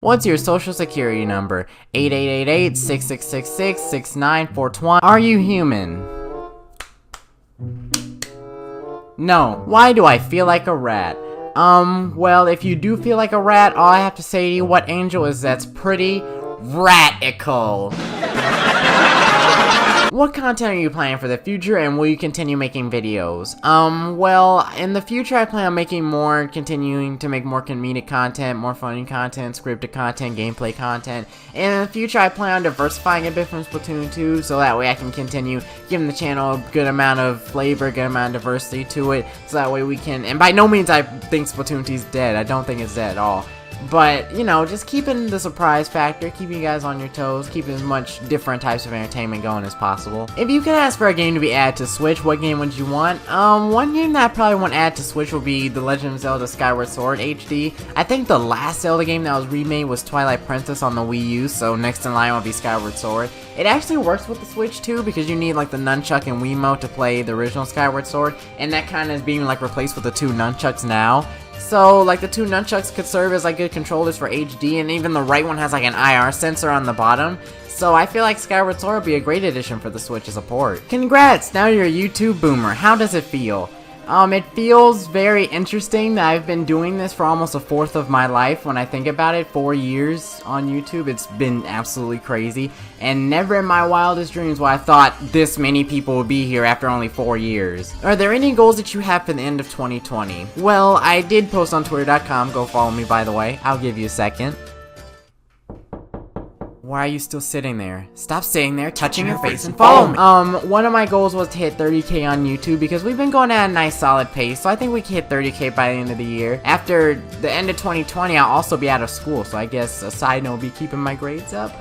What's your social security number? 8888-6666-69420. Are you human? No. Why do I feel like a rat? Well, if you do feel like a rat, all I have to say to you, what angel is that's pretty ratical. What content are you planning for the future, and will you continue making videos? Well, in the future I plan on continuing to make more comedic content, more funny content, scripted content, gameplay content. And in the future I plan on diversifying a bit from Splatoon 2, so that way I can continue giving the channel a good amount of flavor, a good amount of diversity to it, so that way we can, and by no means I think Splatoon 2 is dead, I don't think it's dead at all. But, you know, just keeping the surprise factor, keeping you guys on your toes, keeping as much different types of entertainment going as possible. If you could ask for a game to be added to Switch, what game would you want? One game that I probably want added to Switch would be The Legend of Zelda Skyward Sword HD. I think the last Zelda game that was remade was Twilight Princess on the Wii U, so next in line would be Skyward Sword. It actually works with the Switch too, because you need like the nunchuck and Wiimote to play the original Skyward Sword, and that kind of is being like replaced with the two nunchucks now. So, like, the two nunchucks could serve as, like, good controllers for HD, and even the right one has, like, an IR sensor on the bottom. So, I feel like Skyward Sword would be a great addition for the Switch as a port. Congrats! Now you're a YouTube boomer. How does it feel? It feels very interesting that I've been doing this for almost a fourth of my life. When I think about it, 4 years on YouTube, it's been absolutely crazy. And never in my wildest dreams would I thought this many people would be here after only 4 years. Are there any goals that you have for the end of 2020? Well, I did post on Twitter.com. Go follow me, by the way. I'll give you a second. Why are you still sitting there? Stop sitting there, touching your face, and follow me! One of my goals was to hit 30k on YouTube, because we've been going at a nice solid pace, so I think we can hit 30k by the end of the year. After the end of 2020, I'll also be out of school, so I guess a side note will be keeping my grades up,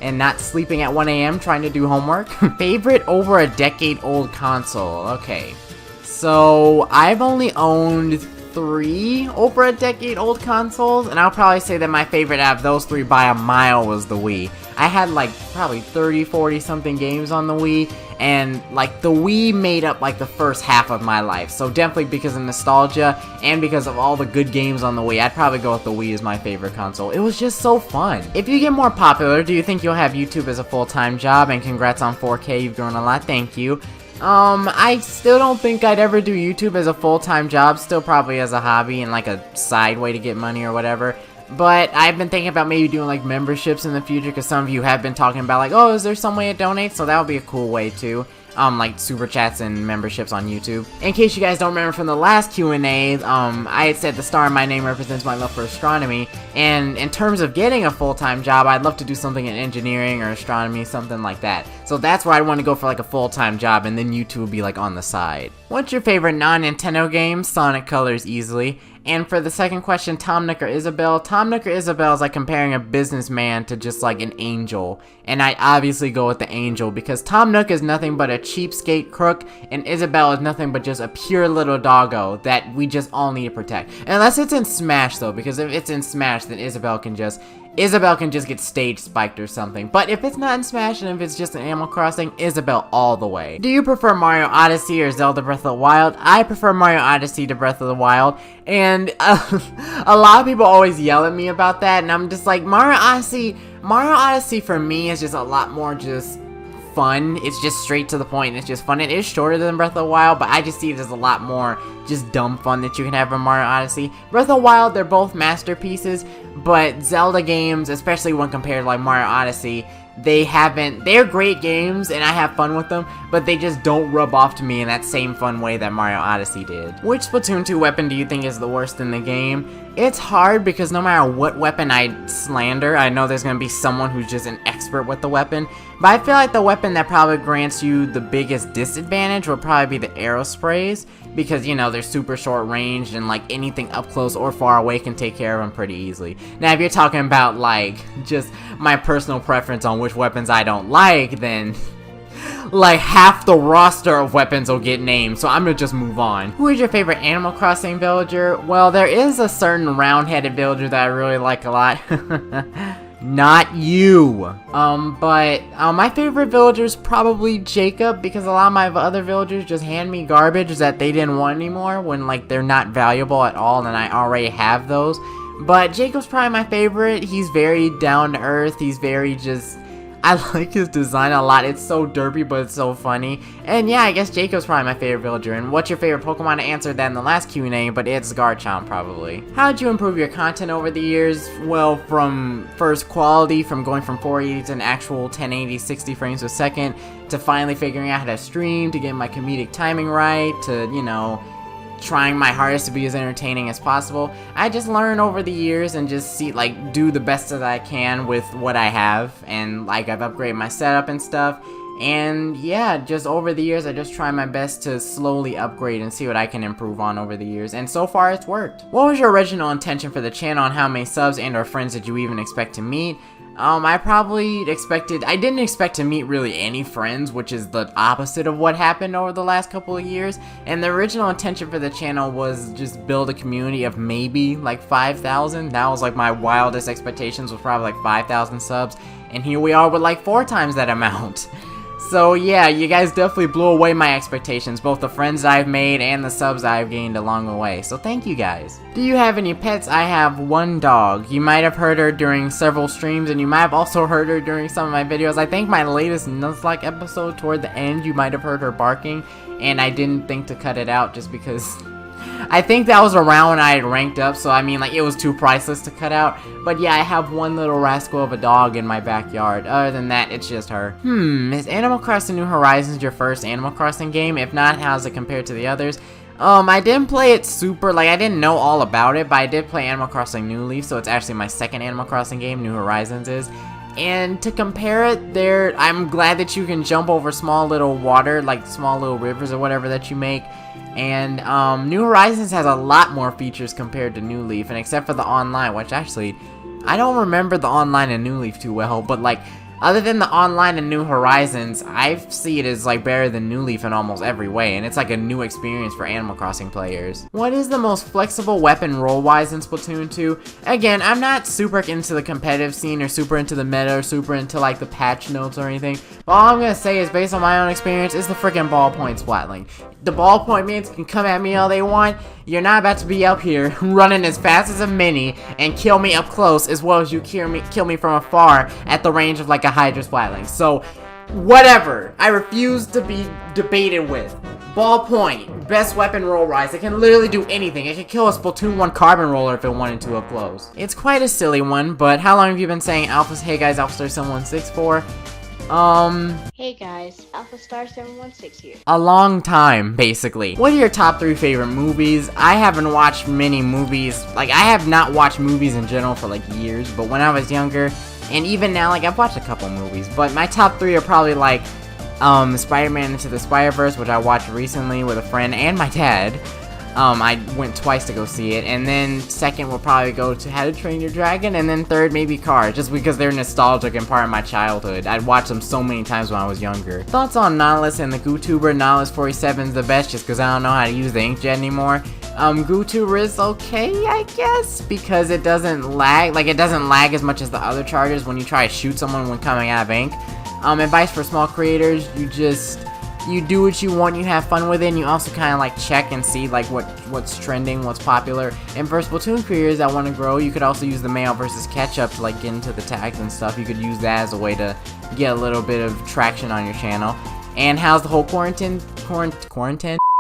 and not sleeping at 1 AM trying to do homework. Favorite over a decade old console? Okay. So, I've only owned 3 over a decade old consoles, and I'll probably say that my favorite out of those 3 by a mile was the Wii. I had like probably 30-40 something games on the Wii, and like the Wii made up like the first half of my life, so definitely because of nostalgia and because of all the good games on the Wii, I'd probably go with the Wii as my favorite console. It was just so fun. If you get more popular, do you think you'll have YouTube as a full-time job? And congrats on 4K, you've grown a lot, thank you. I still don't think I'd ever do YouTube as a full-time job, still probably as a hobby and like a side way to get money or whatever. But I've been thinking about maybe doing like memberships in the future, because some of you have been talking about like, oh, is there some way to donate? So that would be a cool way too. Like super chats and memberships on YouTube. In case you guys don't remember from the last Q&A, I had said the star in my name represents my love for astronomy, and in terms of getting a full-time job, I'd love to do something in engineering or astronomy, something like that. So that's where I'd want to go for like a full-time job, and then YouTube would be like on the side. What's your favorite non-Nintendo game? Sonic Colors, easily. And for the second question, Tom Nook or Isabelle? Tom Nook or Isabelle is like comparing a businessman to just like an angel. And I obviously go with the angel, because Tom Nook is nothing but a cheapskate crook, and Isabelle is nothing but just a pure little doggo that we just all need to protect. Unless it's in Smash though, because if it's in Smash, then Isabelle can just get stage spiked or something. But if it's not in Smash, and if it's just in Animal Crossing, Isabelle all the way. Do you prefer Mario Odyssey or Zelda Breath of the Wild? I prefer Mario Odyssey to Breath of the Wild, and a lot of people always yell at me about that, and I'm just like, Mario Odyssey for me is just a lot more just fun. It's just straight to the point, and it's just fun. It is shorter than Breath of the Wild, but I just see it as a lot more just dumb fun that you can have in Mario Odyssey. Breath of the Wild, they're both masterpieces, but Zelda games, especially when compared to like Mario Odyssey, they're great games and I have fun with them, but they just don't rub off to me in that same fun way that Mario Odyssey did. Which Splatoon 2 weapon do you think is the worst in the game? It's hard, because no matter what weapon I slander, I know there's going to be someone who's just an expert with the weapon, but I feel like the weapon that probably grants you the biggest disadvantage would probably be the arrow sprays, because, you know, they're super short range, and like anything up close or far away can take care of them pretty easily. Now if you're talking about like just my personal preference on which weapons I don't like, then like half the roster of weapons will get named, so I'm gonna just move on. Who is your favorite Animal Crossing villager? Well, there is a certain round-headed villager that I really like a lot. Not you. But my favorite villager is probably Jacob, because a lot of my other villagers just hand me garbage that they didn't want anymore when like they're not valuable at all, and I already have those. But Jacob's probably my favorite. He's very down to earth. He's very just... I like his design a lot. It's so derpy, but it's so funny. And yeah, I guess Jacob's probably my favorite villager. And what's your favorite Pokemon? I answered that in the last Q&A, but it's Garchomp probably. How did you improve your content over the years? Well, from first quality, from going from 480 to an actual 1080, 60 frames per second, to finally figuring out how to stream, to get my comedic timing right, to, you know, trying my hardest to be as entertaining as possible. I just learn over the years and just see, like, do the best that I can with what I have, and like I've upgraded my setup and stuff, and yeah, just over the years I just try my best to slowly upgrade and see what I can improve on over the years, and so far it's worked. What was your original intention for the channel, and how many subs and or friends did you even expect to meet? I didn't expect to meet really any friends, which is the opposite of what happened over the last couple of years, and the original intention for the channel was just build a community of maybe like 5,000, that was like my wildest expectations, was probably like 5,000 subs, and here we are with like 4 times that amount. So yeah, you guys definitely blew away my expectations, both the friends I've made and the subs I've gained along the way, so thank you guys. Do you have any pets? I have one dog. You might have heard her during several streams, and you might have also heard her during some of my videos. I think my latest Nuzlocke episode, toward the end, you might have heard her barking, and I didn't think to cut it out just because... I think that was around when I had ranked up, so I mean, like, it was too priceless to cut out. But yeah, I have one little rascal of a dog in my backyard. Other than that, it's just her. Is Animal Crossing New Horizons your first Animal Crossing game? If not, how's it compared to the others? I didn't play it super, like, I didn't know all about it, but I did play Animal Crossing New Leaf, so it's actually my second Animal Crossing game, New Horizons is. And to compare it, I'm glad that you can jump over small little water, like small little rivers or whatever that you make. And New Horizons has a lot more features compared to New Leaf, and except for the online, which actually, I don't remember the online in New Leaf too well, but like, other than the online and New Horizons, I see it as like better than New Leaf in almost every way, and it's like a new experience for Animal Crossing players. What is the most flexible weapon role-wise in Splatoon 2? Again, I'm not super into the competitive scene, or super into the meta, or super into like the patch notes or anything, but all I'm gonna say is, based on my own experience, is the freaking ballpoint Splatling. The ballpoint mans can come at me all they want, you're not about to be up here running as fast as a mini and kill me up close as well as you kill me from afar at the range of like a Hydra Splatling. So, whatever. I refuse to be debated with. Ballpoint, best weapon roll rise. It can literally do anything. It can kill a Splatoon 1 carbon roller if it wanted to up close. It's quite a silly one, but how long have you been saying hey guys, Alphastar716 for? Hey guys, Alphastar716 here. A long time, basically. What are your top 3 favorite movies? I haven't watched many movies. Like, I have not watched movies in general for like years, but when I was younger, and even now, like, I've watched a couple movies, but my top 3 are probably like, Spider-Man Into the Spider-Verse, which I watched recently with a friend and my dad. I went twice to go see it, and then second will probably go to How to Train Your Dragon, and then third maybe Cars, just because they're nostalgic and part of my childhood. I'd watched them so many times when I was younger. Thoughts on Nautilus and the GooTuber? Nautilus47 is the best just because I don't know how to use the inkjet anymore. GooTuber is okay, I guess, because it doesn't lag, like it doesn't lag as much as the other chargers when you try to shoot someone when coming out of ink. Advice for small creators, you do what you want, you have fun with it, and you also kind of like check and see like what's trending, what's popular. And for Splatoon creators that want to grow, you could also use the mail versus catch-up to like get into the tags and stuff. You could use that as a way to get a little bit of traction on your channel. And how's the whole quarantine?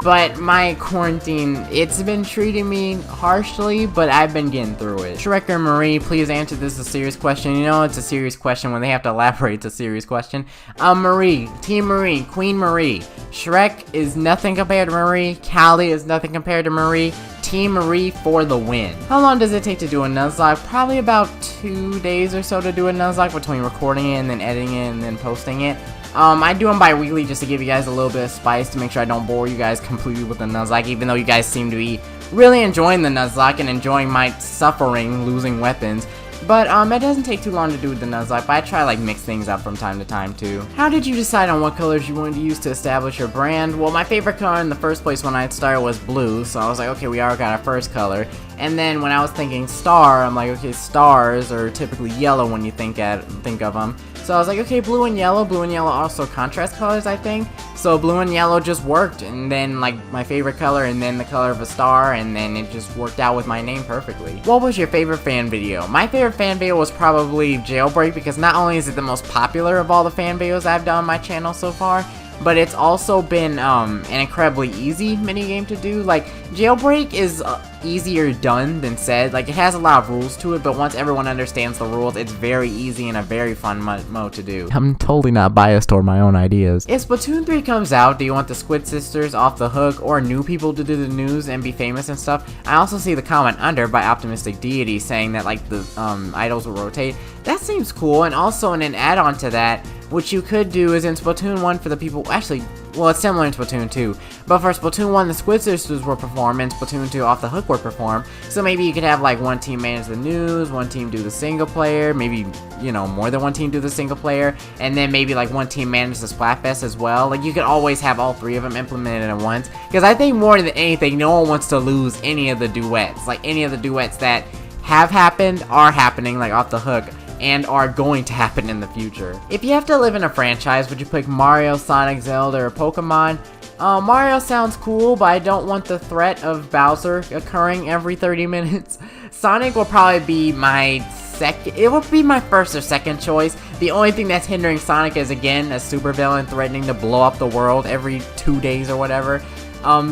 But my quarantine, it's been treating me harshly, but I've been getting through it. Shrek or Marie, please answer this as a serious question. You know it's a serious question when they have to elaborate, it's a serious question. Marie, Team Marie, Queen Marie. Shrek is nothing compared to Marie. Callie is nothing compared to Marie. Team Marie for the win. How long does it take to do a Nuzlocke? Probably about 2 days or so to do a Nuzlocke, between recording it and then editing it and then posting it. I do them bi-weekly just to give you guys a little bit of spice to make sure I don't bore you guys completely with the Nuzlocke, even though you guys seem to be really enjoying the Nuzlocke and enjoying my suffering losing weapons. But it doesn't take too long to do the Nuzlocke, but I try like mix things up from time to time too. How did you decide on what colors you wanted to use to establish your brand? Well, my favorite color in the first place when I started was blue, so I was like, okay, we already got our first color. And then when I was thinking star, I'm like, okay, stars are typically yellow when you think of them. So I was like, okay, blue and yellow also contrast colors, I think. So blue and yellow just worked, and then like my favorite color, and then the color of a star, and then it just worked out with my name perfectly. What was your favorite fan video? My favorite fan video was probably Jailbreak, because not only is it the most popular of all the fan videos I've done on my channel so far, but it's also been an incredibly easy minigame to do. Like, Jailbreak is easier done than said. Like, it has a lot of rules to it, but once everyone understands the rules, it's very easy and a very fun mode to do. I'm totally not biased toward my own ideas. If Splatoon 3 comes out, do you want the Squid Sisters, Off the Hook, or new people to do the news and be famous and stuff? I also see the comment under by Optimistic Deity saying that, like, the idols will rotate. That seems cool, and also in an add-on to that, what you could do is in Splatoon 1 for the people, actually, well, it's similar in Splatoon 2, but for Splatoon 1, the Squid Sisters will perform, and Splatoon 2, Off the Hook will perform, so maybe you could have, like, one team manage the news, one team do the single player, maybe, you know, more than one team do the single player, and then maybe, like, one team manage the Splatfest as well. Like, you could always have all three of them implemented at once, because I think more than anything, no one wants to lose any of the duets, like, any of the duets that have happened, are happening, like, Off the Hook, and are going to happen in the future. If you have to live in a franchise, would you pick Mario, Sonic, Zelda, or Pokemon? Mario sounds cool, but I don't want the threat of Bowser occurring every 30 minutes. Sonic will probably be my it would be my first or second choice. The only thing that's hindering Sonic is, again, a supervillain threatening to blow up the world every 2 days or whatever.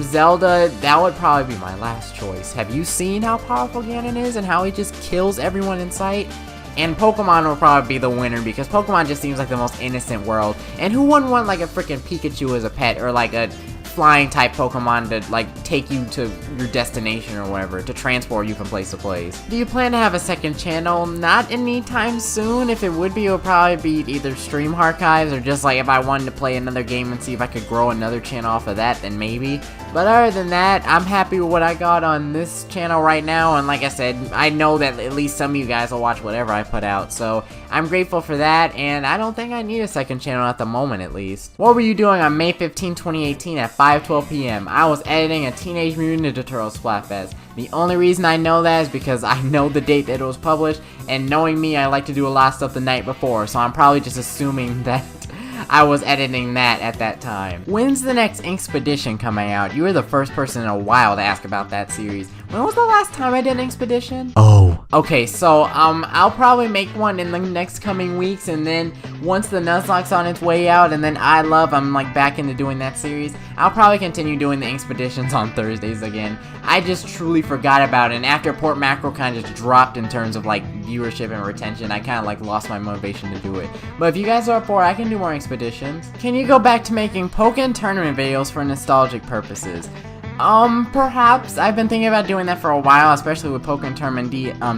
Zelda, that would probably be my last choice. Have you seen how powerful Ganon is and how he just kills everyone in sight? And Pokemon will probably be the winner, because Pokemon just seems like the most innocent world. And who wouldn't want, like, a freaking Pikachu as a pet, or like a flying type Pokemon to, like, take you to your destination or whatever, to transport you from place to place? Do you plan to have a second channel? Not anytime soon. If it would be, it would probably be either stream archives, or just like if I wanted to play another game and see if I could grow another channel off of that, then maybe. But other than that, I'm happy with what I got on this channel right now, and like I said, I know that at least some of you guys will watch whatever I put out, so I'm grateful for that, and I don't think I need a second channel at the moment, at least. What were you doing on May 15, 2018 at 5:12 p.m? I was editing a Teenage Mutant Ninja Turtles Splatfest. The only reason I know that is because I know the date that it was published, and knowing me, I like to do a lot of stuff the night before, so I'm probably just assuming that I was editing that at that time. When's the next Inkspedition coming out? You were the first person in a while to ask about that series. When was the last time I did an Inkspedition? Oh. Okay, so, I'll probably make one in the next coming weeks, and then once the Nuzlocke's on its way out, and then I'm like back into doing that series, I'll probably continue doing the Inkspeditions on Thursdays again. I just truly forgot about it, and after Port Mackerel kind of just dropped in terms of, like, viewership and retention, I kind of, like, lost my motivation to do it. But if you guys are up for it, I can do more Expeditions. Can you go back to making Pokken tournament videos for nostalgic purposes? Perhaps. I've been thinking about doing that for a while, especially with Pokken Tournament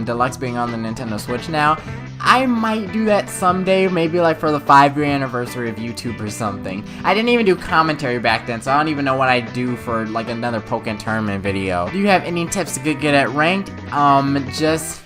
Deluxe being on the Nintendo Switch now. I might do that someday, maybe like for the 5-year anniversary of YouTube or something. I didn't even do commentary back then, so I don't even know what I'd do for like another Pokken Tournament video. Do you have any tips to get good at ranked? Just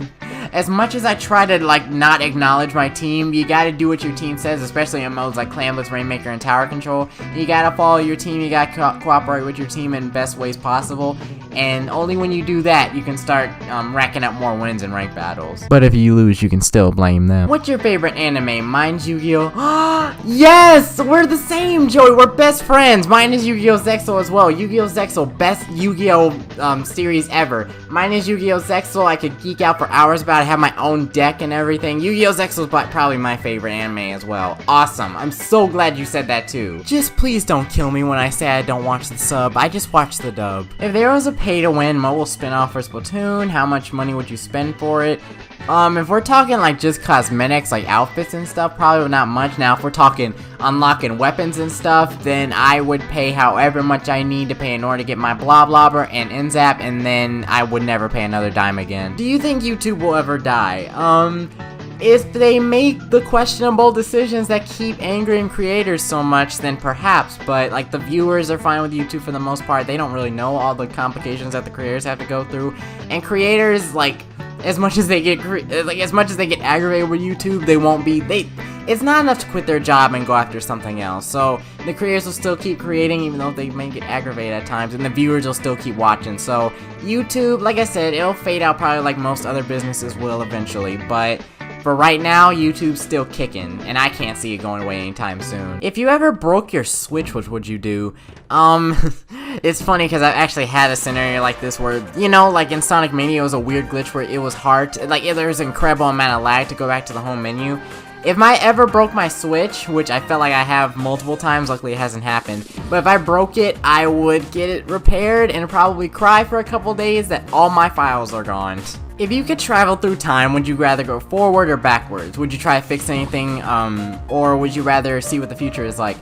as much as I try to like not acknowledge my team, you gotta do what your team says, especially in modes like Clan Blitz, Rainmaker, and Tower Control. You gotta follow your team, you gotta cooperate with your team in best ways possible, and only when you do that, you can start racking up more wins in ranked battles. But if you lose, you can still blame them. What's your favorite anime? Mine's Yu-Gi-Oh! Yes! We're the same, Joey! We're best friends! Mine is Yu-Gi-Oh! Zexal as well. Yu-Gi-Oh! Zexal, best Yu-Gi-Oh! Series ever. Mine is Yu-Gi-Oh! Zexal. I could geek out for hours about it, have my own deck and everything. Yu-Gi-Oh! Zexal is probably my favorite anime as well. Awesome. I'm so glad you said that too. Just please don't kill me when I say I don't watch the sub. I just watch the dub. If there was a pay-to-win mobile spin-off for Splatoon, how much money would you spend for it? If we're talking like just cosmetics, like outfits and stuff, probably not much. Now, if we're talking unlocking weapons and stuff, then I would pay however much I need to pay in order to get my Bloblobber and Nzap, and then I would never pay another dime again. Do you think YouTube will ever die? If they make the questionable decisions that keep angering creators so much, then perhaps, but like the viewers are fine with YouTube for the most part. They don't really know all the complications that the creators have to go through, and creators, like, as much as they get aggravated with YouTube, they won't be, it's not enough to quit their job and go after something else. So the creators will still keep creating even though they may get aggravated at times, and the viewers will still keep watching. So YouTube, like I said, it'll fade out probably like most other businesses will eventually, but for right now, YouTube's still kicking, and I can't see it going away anytime soon. If you ever broke your Switch, what would you do? It's funny because I've actually had a scenario like this where, you know, like in Sonic Mania, it was a weird glitch where it was hard to, like, there was an incredible amount of lag to go back to the home menu. If I ever broke my Switch, which I felt like I have multiple times, luckily it hasn't happened, but if I broke it, I would get it repaired and probably cry for a couple days that all my files are gone. If you could travel through time, would you rather go forward or backwards? Would you try to fix anything, or would you rather see what the future is like?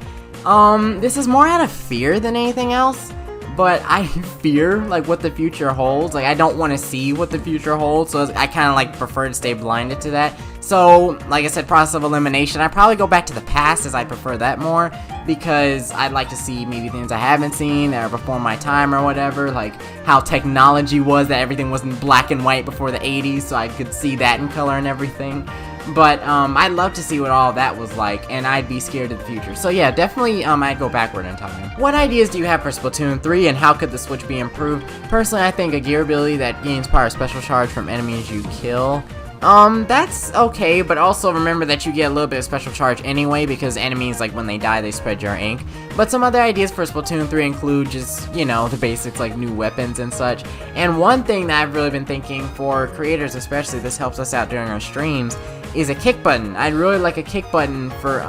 This is more out of fear than anything else, but I fear, like, what the future holds. Like, I don't want to see what the future holds, so I kind of, like, prefer to stay blinded to that. So, like I said, process of elimination, I'd probably go back to the past as I prefer that more, because I'd like to see maybe things I haven't seen that are before my time or whatever, like how technology was, that everything wasn't black and white before the 80s, so I could see that in color and everything. But I'd love to see what all that was like, and I'd be scared of the future. So yeah, definitely I'd go backward in time. What ideas do you have for Splatoon 3, and how could the Switch be improved? Personally, I think a gear ability that gains power of special charge from enemies you kill. That's okay, but also remember that you get a little bit of special charge anyway, because enemies, like, when they die, they spread your ink. But some other ideas for Splatoon 3 include just, you know, the basics, like new weapons and such. And one thing that I've really been thinking for creators, especially, this helps us out during our streams, is a kick button. I'd really like a kick button for,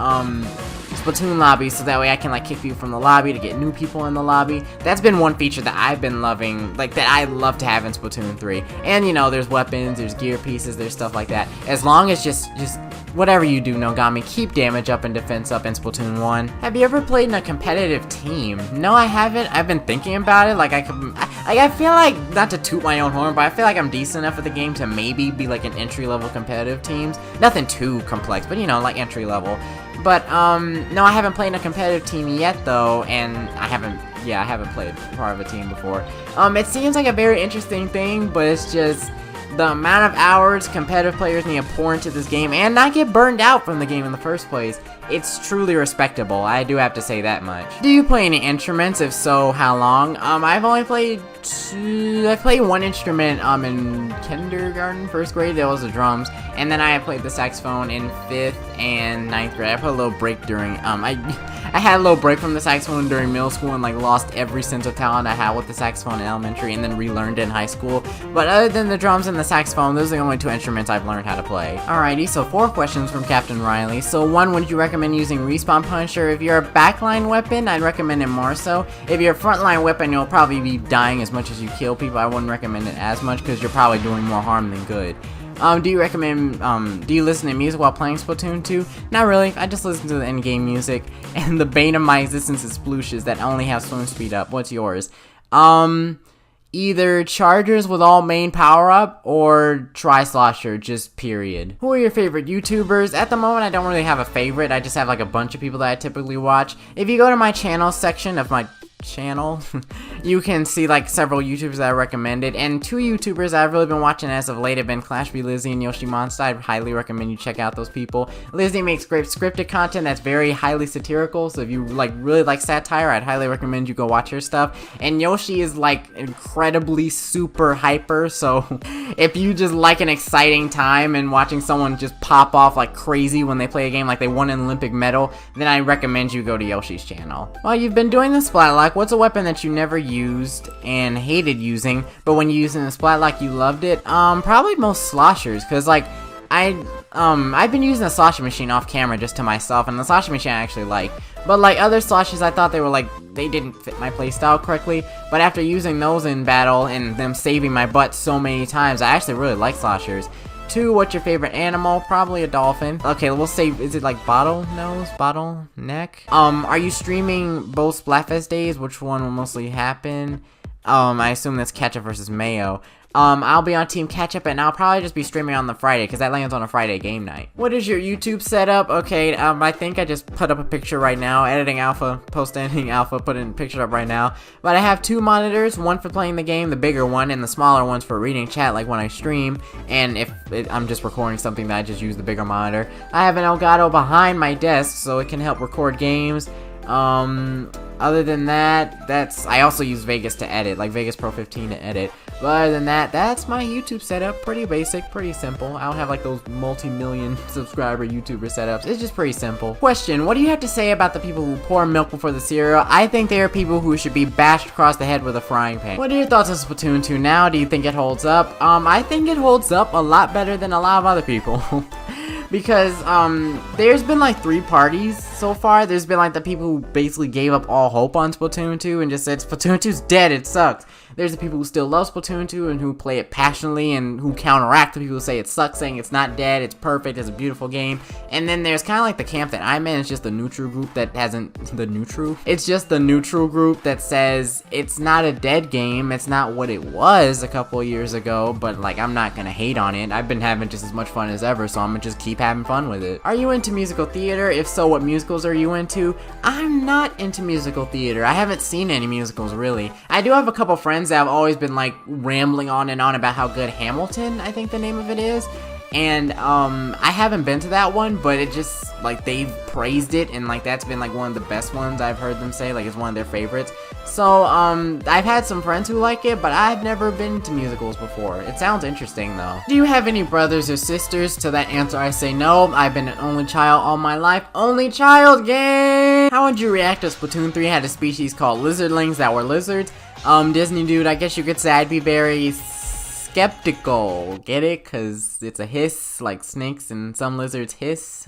Splatoon lobby, so that way I can, like, kick people from the lobby to get new people in the lobby. That's been one feature that I've been loving, like, that I love to have in Splatoon 3. And, you know, there's weapons, there's gear pieces, there's stuff like that. As long as just whatever you do, Nogami, keep damage up and defense up in Splatoon 1. Have you ever played in a competitive team? No, I haven't. I've been thinking about it. Like, I feel like, not to toot my own horn, but I feel like I'm decent enough at the game to maybe be, like, an entry-level competitive teams. Nothing too complex, but, you know, like, entry-level. But, no, I haven't played in a competitive team yet, though, and I haven't played part of a team before. It seems like a very interesting thing, but it's just the amount of hours competitive players need to pour into this game and not get burned out from the game in the first place. It's truly respectable, I do have to say that much. Do you play any instruments? If so, how long? I've only played I played one instrument in kindergarten, first grade, that was the drums, and then I played the saxophone in 5th and 9th grade. I put a little break during, I had a little break from the saxophone during middle school and, like, lost every sense of talent I had with the saxophone in elementary and then relearned it in high school. But other than the drums and the saxophone, those are the only two instruments I've learned how to play. Alrighty, so 4 questions from Captain Riley. So 1, would you recommend using Respawn Punisher? If you're a backline weapon, I'd recommend it more so. If you're a frontline weapon, you'll probably be dying as much as you kill people. I wouldn't recommend it as much because you're probably doing more harm than good. Do you listen to music while playing Splatoon 2? Not really, I just listen to the in-game music, and the bane of my existence is splooshes that only have swim speed up. What's yours? Either chargers with all main power up, or Tri-Slosher, just period. Who are your favorite YouTubers? At the moment, I don't really have a favorite, I just have, like, a bunch of people that I typically watch. If you go to my channel section of my channel, you can see, like, several YouTubers that I recommended, and 2 YouTubers that I've really been watching as of late have been Clashby Lizzie and Yoshi Monster. I highly recommend you check out those people. Lizzie makes great scripted content that's very highly satirical, so if you, like, really like satire, I'd highly recommend you go watch her stuff. And Yoshi is, like, incredibly super hyper, so if you just like an exciting time and watching someone just pop off like crazy when they play a game like they won an Olympic medal, then I recommend you go to Yoshi's channel. While you've been doing the Splatlock, what's a weapon that you never used and hated using, but when you used it in the Splatlock you loved it? Probably most sloshers, cause like I've been using the sloshing machine off camera just to myself, and the sloshing machine I actually like. But like other sloshes, I thought they were like, they didn't fit my playstyle correctly. But after using those in battle and them saving my butt so many times, I actually really like sloshers. 2, what's your favorite animal? Probably a dolphin. Okay, we'll say, is it like bottleneck? Are you streaming both Splatfest days? Which one will mostly happen? I assume that's ketchup versus mayo. I'll be on Team Catch Up, and I'll probably just be streaming on the Friday, because that lands on a Friday game night. What is your YouTube setup? Okay, I think I just put up a picture right now. Editing alpha, post-editing alpha, putting picture up right now. But I have 2 monitors, one for playing the game, the bigger one, and the smaller one's for reading chat, like when I stream. And if I'm just recording something, that I just use the bigger monitor. I have an Elgato behind my desk, so it can help record games. Other than that, I also use Vegas to edit, like Vegas Pro 15 to edit. But other than that, that's my YouTube setup. Pretty basic, pretty simple. I don't have like those multi-million subscriber YouTuber setups. It's just pretty simple. Question, what do you have to say about the people who pour milk before the cereal? I think they are people who should be bashed across the head with a frying pan. What are your thoughts on Splatoon 2 now? Do you think it holds up? I think it holds up a lot better than a lot of other people. Because, there's been like 3 parties so far. There's been like the people who basically gave up all hope on Splatoon 2 and just said, Splatoon 2's dead, it sucks. There's the people who still love Splatoon 2 and who play it passionately and who counteract the people who say it sucks, saying it's not dead, it's perfect, it's a beautiful game. And then there's kind of like the camp that I'm in. It's just the neutral group that It's just the neutral group that says it's not a dead game, it's not what it was a couple of years ago, but like I'm not gonna hate on it. I've been having just as much fun as ever, so I'm gonna just keep having fun with it. Are you into musical theater? If so, what musicals are you into? I'm not into musical theater. I haven't seen any musicals really. I do have a couple friends that have always been like rambling on and on about how good Hamilton, I think the name of it is. And I haven't been to that one, but it just like they've praised it, and like that's been like one of the best ones I've heard them say, like it's one of their favorites. So I've had some friends who like it, but I've never been to musicals before. It sounds interesting though. Do you have any brothers or sisters? To that answer I say no. I've been an only child all my life. Only child game. How would you react if Splatoon 3 had a species called lizardlings that were lizards? Disney dude, I guess you could say I'd be very skeptical. Get it? Cause it's a hiss, like snakes and some lizards hiss.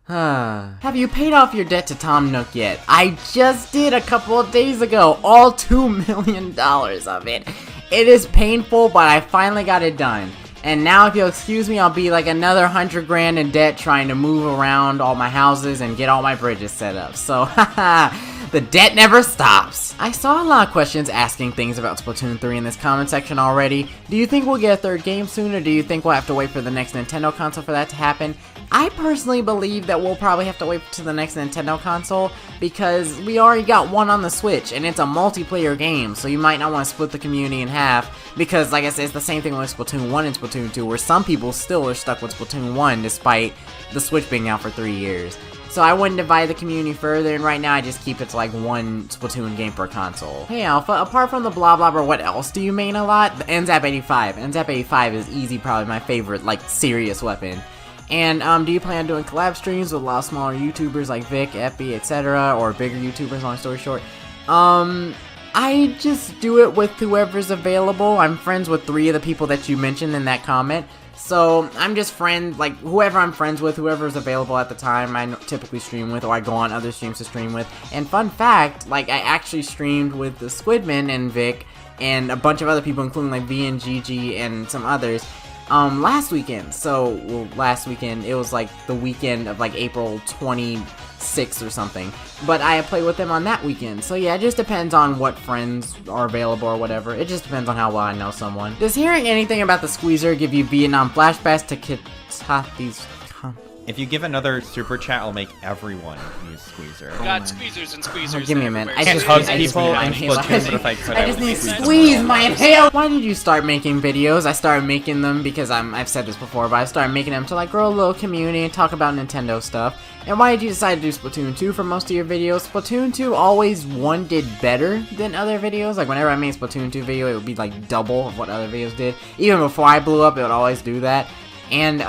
Have you paid off your debt to Tom Nook yet? I just did a couple of days ago. All $2 million of it. It is painful, but I finally got it done. And now if you'll excuse me, I'll be like another 100 grand in debt trying to move around all my houses and get all my bridges set up. So, haha. The debt never stops. I saw a lot of questions asking things about Splatoon 3 in this comment section already. Do you think we'll get a 3rd game soon, or do you think we'll have to wait for the next Nintendo console for that to happen? I personally believe that we'll probably have to wait to the next Nintendo console, because we already got one on the Switch, and it's a multiplayer game, so you might not want to split the community in half, because like I said, it's the same thing with Splatoon 1 and Splatoon 2, where some people still are stuck with Splatoon 1 despite the Switch being out for 3 years. So I wouldn't divide the community further, and right now I just keep it to like one Splatoon game per console. Hey Alpha, apart from the blah blah blah, what else do you main a lot? The NZAP85. NZAP85 is easy, probably my favorite, like, serious weapon. And, do you plan on doing collab streams with a lot of smaller YouTubers like Vic, Epi, etc., or bigger YouTubers, long story short? I just do it with whoever's available. I'm friends with 3 of the people that you mentioned in that comment. So, I'm just like, whoever I'm friends with, whoever's available at the time, I typically stream with, or I go on other streams to stream with. And fun fact, like, I actually streamed with the Squidman and Vic, and a bunch of other people, including, like, V and Gigi and some others, last weekend. So, well, last weekend, it was, like, the weekend of, like, April 26th or something. But I played with them on that weekend. So yeah, it just depends on what friends are available or whatever. It just depends on how well I know someone. Does hearing anything about the Squeezer give you Vietnam flashbacks to Kitathis? If you give another super chat, I'll make everyone use Squeezer. Got squeezers and squeezers. Give me a minute. I just hug people and Splatoon, but if I could, I just need to squeeze my inhale. Why did you start making videos? I started making them because I've said this before, but I started making them to like grow a little community and talk about Nintendo stuff. And why did you decide to do Splatoon 2 for most of your videos? Splatoon 2 always, one, did better than other videos. Like, whenever I made a Splatoon 2 video, it would be, like, double of what other videos did. Even before I blew up, it would always do that. And,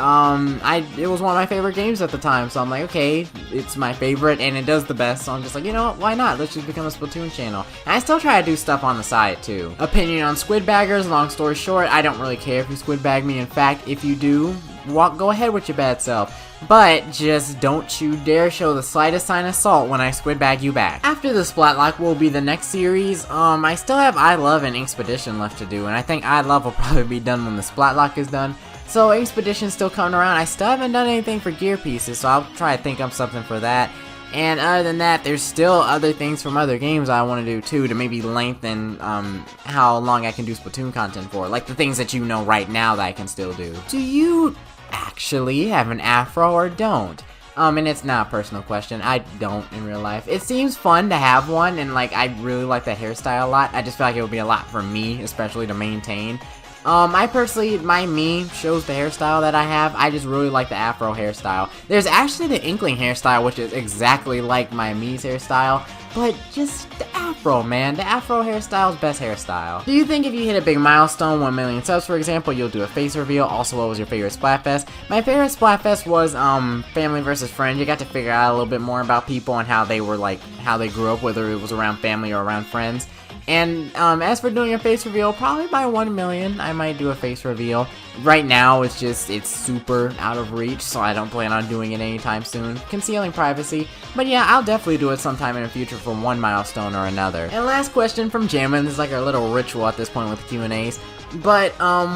it was one of my favorite games at the time, so I'm like, okay, it's my favorite, and it does the best, so I'm just like, you know what, why not? Let's just become a Splatoon channel. And I still try to do stuff on the side, too. Opinion on squid baggers, long story short, I don't really care if you squid bag me. In fact, if you do, go ahead with your bad self. But just don't you dare show the slightest sign of salt when I squid bag you back. After the Splatlock will be the next series. I still have I Love and Expedition left to do, and I think I Love will probably be done when the Splatlock is done. So Expedition's still coming around. I still haven't done anything for gear pieces, so I'll try to think of something for that. And other than that, there's still other things from other games I want to do too, to maybe lengthen how long I can do Splatoon content for. Like the things that you know right now that I can still do. Do you actually have an afro or don't? And it's not a personal question. I don't in real life. It seems fun to have one, and like I really like that hairstyle a lot. I just feel like it would be a lot for me, especially to maintain. I personally, my me shows the hairstyle that I have. I just really like the afro hairstyle. There's actually the Inkling hairstyle, which is exactly like my me's hairstyle, but just the afro, man. The afro hairstyle is best hairstyle. Do you think if you hit a big milestone, 1 million subs for example, you'll do a face reveal? Also, what was your favorite Splatfest? My favorite Splatfest was family versus friends. You got to figure out a little bit more about people and how they were like, how they grew up, whether it was around family or around friends. And as for doing a face reveal, probably by 1 million, I might do a face reveal. Right now, it's super out of reach, so I don't plan on doing it anytime soon, concealing privacy. But yeah, I'll definitely do it sometime in the future for one milestone or another. And last question from Jammin', this is like our little ritual at this point with the Q&As. But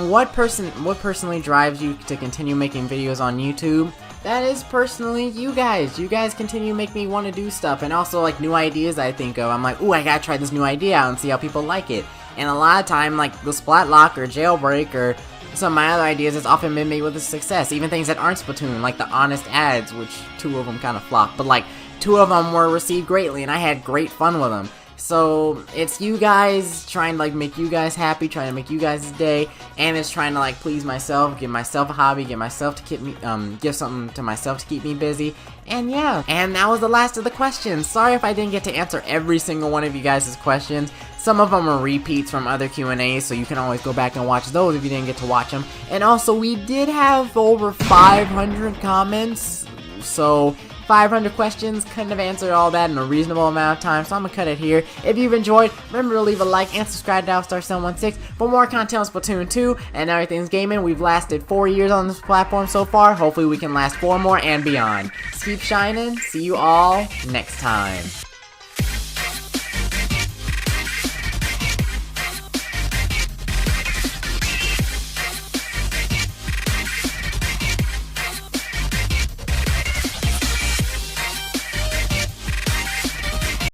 what personally drives you to continue making videos on YouTube? That is personally you guys. You guys continue to make me want to do stuff, and also like new ideas I think of. I'm like, ooh, I gotta try this new idea out and see how people like it. And a lot of time, like the Splatlock or Jailbreak or some of my other ideas, it's often been made with a success. Even things that aren't Splatoon, like the Honest Ads, which 2 of them kind of flopped, but like 2 of them were received greatly, and I had great fun with them. So it's you guys trying to like make you guys happy, trying to make you guys' day, and it's trying to like please myself, give myself a hobby, give myself to keep me, give something to myself to keep me busy. And yeah, and that was the last of the questions. Sorry if I didn't get to answer every single one of you guys' questions. Some of them are repeats from other Q&As, so you can always go back and watch those if you didn't get to watch them. And also, we did have over 500 comments, so 500 questions, couldn't have answered all that in a reasonable amount of time, so I'm gonna cut it here. If you've enjoyed, remember to leave a like and subscribe to Alphastar716 for more content on Splatoon 2 and everything's gaming. We've lasted 4 years on this platform so far. Hopefully we can last 4 more and beyond. Keep shining. See you all next time.